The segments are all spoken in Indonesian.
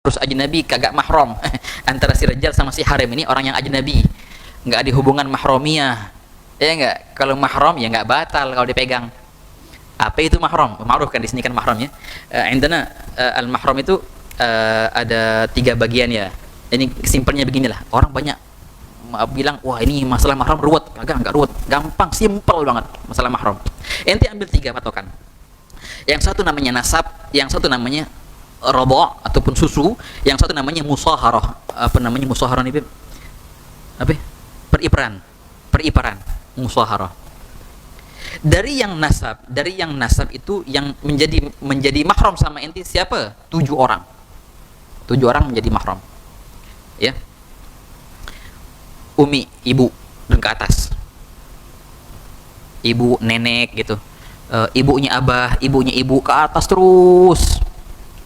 harus ajnabi kagak mahram antara si Rajal sama si Harim ini orang yang ajnabi, nggak ada hubungan mahramiyah, ya nggak. Kalau mahram ya nggak batal kalau dipegang. Apa itu mahram? Ma'ruf kan di sini kan mahram ya. Indana al mahram itu ada 3 bagian ya. Ini simpelnya beginilah, orang banyak bilang wah ini masalah mahram ruwet. Kagak, nggak ruwet, gampang, simpel banget masalah mahram. Ente ambil 3 patokan. Yang satu namanya nasab, yang satu namanya robo ataupun susu, yang satu namanya musaharah. Apa namanya musaharah ini? Apa? Periparan, musaharah. Dari yang nasab itu yang menjadi mahram sama ente siapa? 7 orang. 7 orang menjadi mahram. Ya. Umi, ibu dan ke atas. Ibu, nenek gitu. Ibunya abah, ibunya ibu ke atas terus.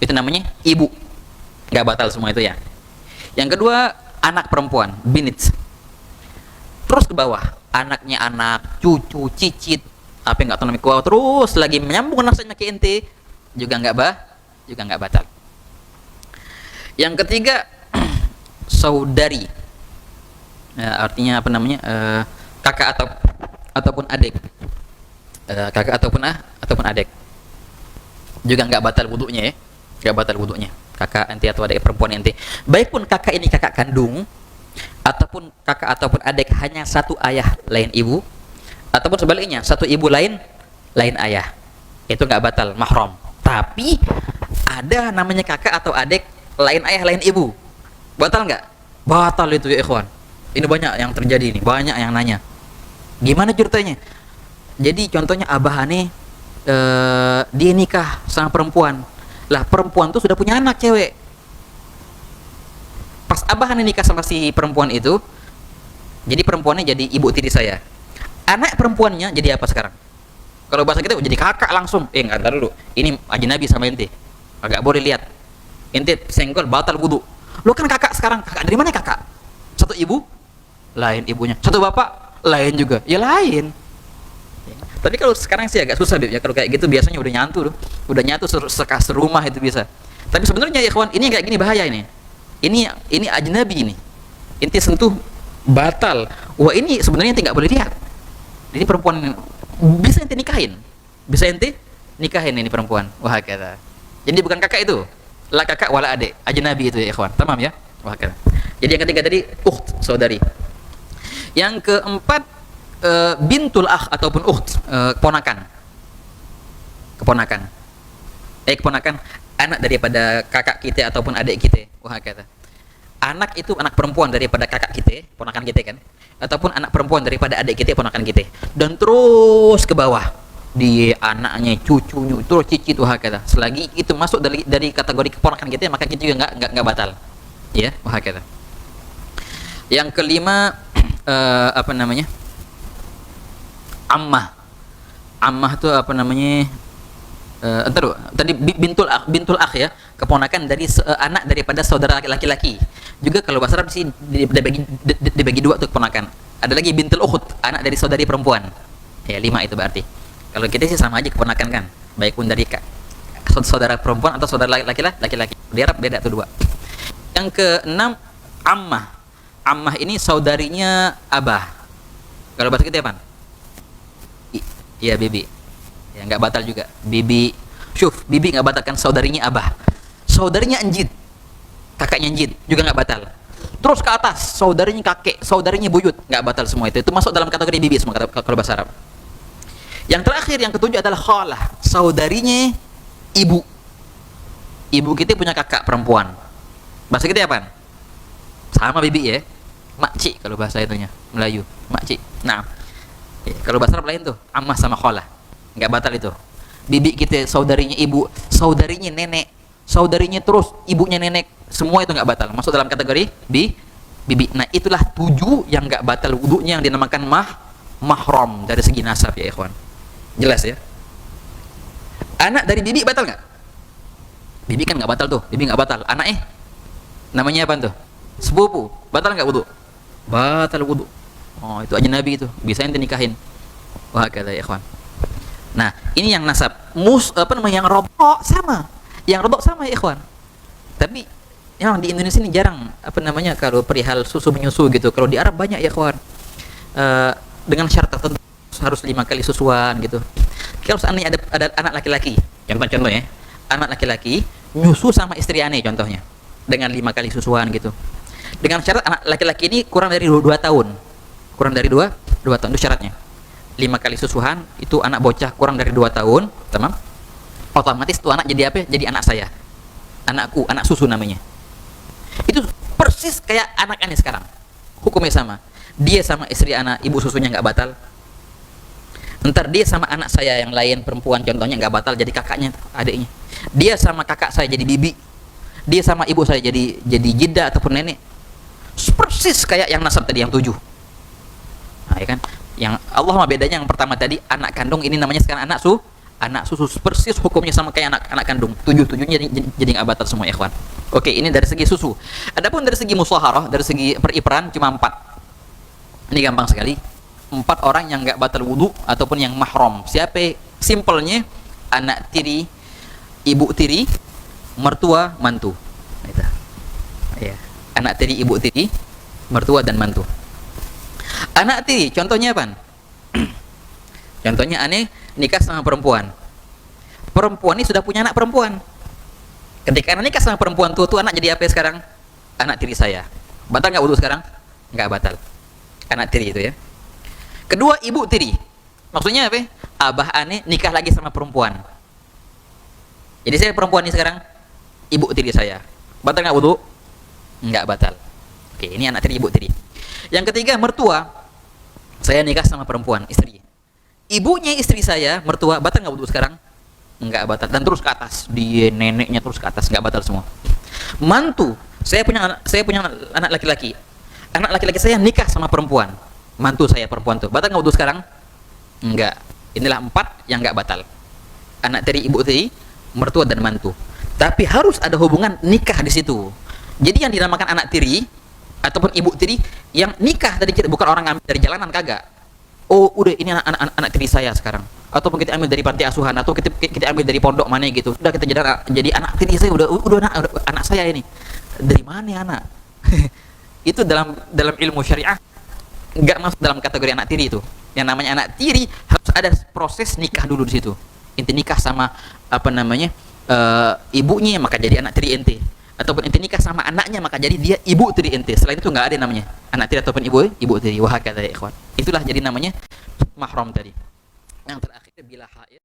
Itu namanya ibu, nggak batal semua itu ya. Yang kedua anak perempuan, binit, terus ke bawah anaknya, anak cucu cicit apa yang nggak tahu namanya, terus lagi menyambung nasabnya ke ente juga nggak batal. Yang ketiga saudari, artinya apa namanya, kakak ataupun adik, kakak ataupun adik juga nggak batal wudunya ya. Gak batal wudunya kakak ente atau adik perempuan ente, baik pun kakak ini kakak kandung ataupun kakak ataupun adik hanya satu ayah lain ibu, ataupun sebaliknya satu ibu lain ayah, itu nggak batal mahram. Tapi ada namanya kakak atau adik lain ayah lain ibu, batal nggak? Batal itu ya ikhwan. Ini banyak yang terjadi, ini banyak yang nanya gimana ceritanya. Jadi contohnya abahane dia nikah sama perempuan. Lah perempuan tuh sudah punya anak cewek. Pas abahan nikah sama si perempuan itu, jadi perempuannya jadi ibu tiri saya. Anak perempuannya jadi apa sekarang? Kalau bahasa kita jadi kakak langsung. Nggak, ntar dulu. Ini ajnabi sama ente. Agak boleh lihat. Ente senggol batal wudu. Lo kan kakak sekarang. Kakak dari mana kakak? Satu ibu? Lain ibunya. Satu bapak? Lain juga. Ya lain. Tapi kalau sekarang sih agak susah ya, kalau kayak gitu biasanya udah nyatu serumah itu bisa. Tapi sebenarnya ya ikhwan, ini kayak gini bahaya ini. Ini ajnabi ini. Inti sentuh batal. Wah ini sebenarnya ente nggak boleh lihat. Ini perempuan bisa ente nikahin, ini perempuan. Wah kata. Jadi bukan kakak itu, lah kakak wala adik, ajnabi itu ya ikhwan. Tamam ya. Wah kata. Jadi yang ketiga tadi saudari. Yang keempat bintul akh ataupun ukht, keponakan anak daripada kakak kita ataupun adik kita. Wah kata. Anak itu anak perempuan daripada kakak kita, ponakan kita kan, ataupun anak perempuan daripada adik kita, ponakan kita, dan terus ke bawah di anaknya, cucunya, terus cicit. Wah kata. Selagi itu masuk dari kategori keponakan kita, maka kita juga nggak batal. Ya, wah kata. Yang kelima apa namanya? Ammah itu apa namanya? Tadi bintul akh ya, keponakan dari anak daripada saudara laki-laki. Juga kalau bahasa Arab sih dibagi 2 tuh keponakan. Ada lagi bintul ukht, anak dari saudari perempuan. Ya 5 itu berarti. Kalau kita sih sama aja keponakan kan, baik pun dari saudara perempuan atau saudara laki-laki. Di Arab beda tuh 2. Yang keenam ammah ini saudarinya abah. Kalau bahasa kita apa? Iya bibi. Ya nggak batal juga. Bibi nggak batal kan, saudarinya abah. Saudarinya enjid, kakaknya enjid juga nggak batal. Terus ke atas saudarinya kakek, saudarinya buyut, nggak batal semua itu. Itu masuk dalam kategori bibi semua kalau bahasa Arab. Yang terakhir yang ketujuh adalah khalah, saudarinya ibu. Ibu kita punya kakak perempuan. Bahasa kita apa? Sama bibi ya. Makcik kalau bahasa itunya Melayu, makcik. Nah, kalau bahasa Arab lain tuh, ammah sama khalah. Nggak batal itu. Bibi kita saudarinya ibu, saudarinya nenek, saudarinya terus ibunya nenek, semua itu nggak batal. Masuk dalam kategori bibi. Nah, itulah 7 yang nggak batal wudunya, yang dinamakan mahram dari segi nasab ya ikhwan. Jelas ya? Anak dari bibi batal nggak? Bibi kan nggak batal tuh, bibi nggak batal. Anaknya namanya apa tuh? Sepupu, batal nggak wudu? Batal wudu. Oh, itu ajnabi itu, bisa ente nikahin. Wah kata ya ikhwan. Nah, ini yang nasab. Yang rodok sama. Yang rodok sama ya ikhwan. Tapi Memang di Indonesia ini jarang apa namanya kalau perihal susu menyusu gitu. Kalau di Arab banyak ya kawan. Eh, dengan syarat tertentu harus 5 kali susuan gitu. Kalau seandainya ada anak laki-laki, contohnya, anak laki-laki nyusu sama istri aneh contohnya, dengan 5 kali susuan gitu. Dengan syarat anak laki-laki ini kurang dari 2 tahun, kurang dari dua tahun itu syaratnya. 5 kali susuan itu anak bocah kurang dari 2 tahun, tamam? Otomatis tuh anak jadi apa? Jadi anak saya, anakku, anak susu namanya. Itu persis kayak anak aneh sekarang. Hukumnya sama. Dia sama istri anak, ibu susunya nggak batal. Ntar dia sama anak saya yang lain perempuan contohnya nggak batal, jadi kakaknya, adiknya. Dia sama kakak saya jadi bibi. Dia sama ibu saya jadi jida ataupun nenek. Persis kayak yang nasab tadi yang 7. Nah, ya kan? Yang Allah mah bedanya yang pertama tadi anak kandung, ini namanya sekarang anak susu, persis hukumnya sama kayak anak kandung. 7-7-nya jadi nggak batal semua ya, ikhwan. Oke, ini dari segi susu. Adapun dari segi musaharah, dari segi periperan cuma 4. Ini gampang sekali. 4 orang yang nggak batal wudu ataupun yang mahram. Siapa? Simpelnya anak tiri, ibu tiri, mertua, mantu. Itu. Ya. Anak tiri, ibu tiri, mertua dan mantu. Anak tiri, contohnya apa? Contohnya aneh nikah sama perempuan. Perempuan ini sudah punya anak perempuan. Ketika anak nikah sama perempuan tuh anak jadi apa sekarang? Anak tiri saya. Batal nggak wudu sekarang? Nggak batal. Anak tiri itu ya. Kedua, ibu tiri. Maksudnya apa? Abah aneh nikah lagi sama perempuan. Jadi saya perempuan ini sekarang, ibu tiri saya. Batal nggak wudu? Nggak batal. Oke, ini anak tiri, ibu tiri. Yang ketiga, mertua. Saya nikah sama perempuan, istri. Ibunya istri saya, mertua, batal nggak wudu sekarang? Nggak batal. Dan terus ke atas, dia neneknya terus ke atas, nggak batal semua. Mantu. Saya punya anak laki-laki. Anak laki-laki saya nikah sama perempuan. Mantu saya perempuan tuh, batal nggak wudu sekarang? Enggak. Inilah 4 yang nggak batal. Anak tiri, ibu tiri, mertua dan mantu. Tapi harus ada hubungan nikah di situ. Jadi yang dinamakan anak tiri ataupun ibu tiri yang nikah tadi, bukan orang ngambil dari jalanan, kagak. Oh, udah ini anak tiri saya sekarang. Ataupun kita ambil dari panti asuhan atau kita ambil dari pondok mana gitu. Udah kita jadi anak tiri saya, udah anak saya ini. Dari mana anak? Itu dalam ilmu syariah nggak masuk dalam kategori anak tiri itu. Yang namanya anak tiri harus ada proses nikah dulu di situ. Inti nikah sama apa namanya ibunya, maka jadi anak tiri ente. Ataupun ente nikah sama anaknya, maka jadi dia ibu tiri ente. Selain itu nggak ada namanya anak tiri ataupun ibu tiri. Wahakadha ya ikhwan. Itulah jadi namanya mahram tadi. Yang terakhir bila haid.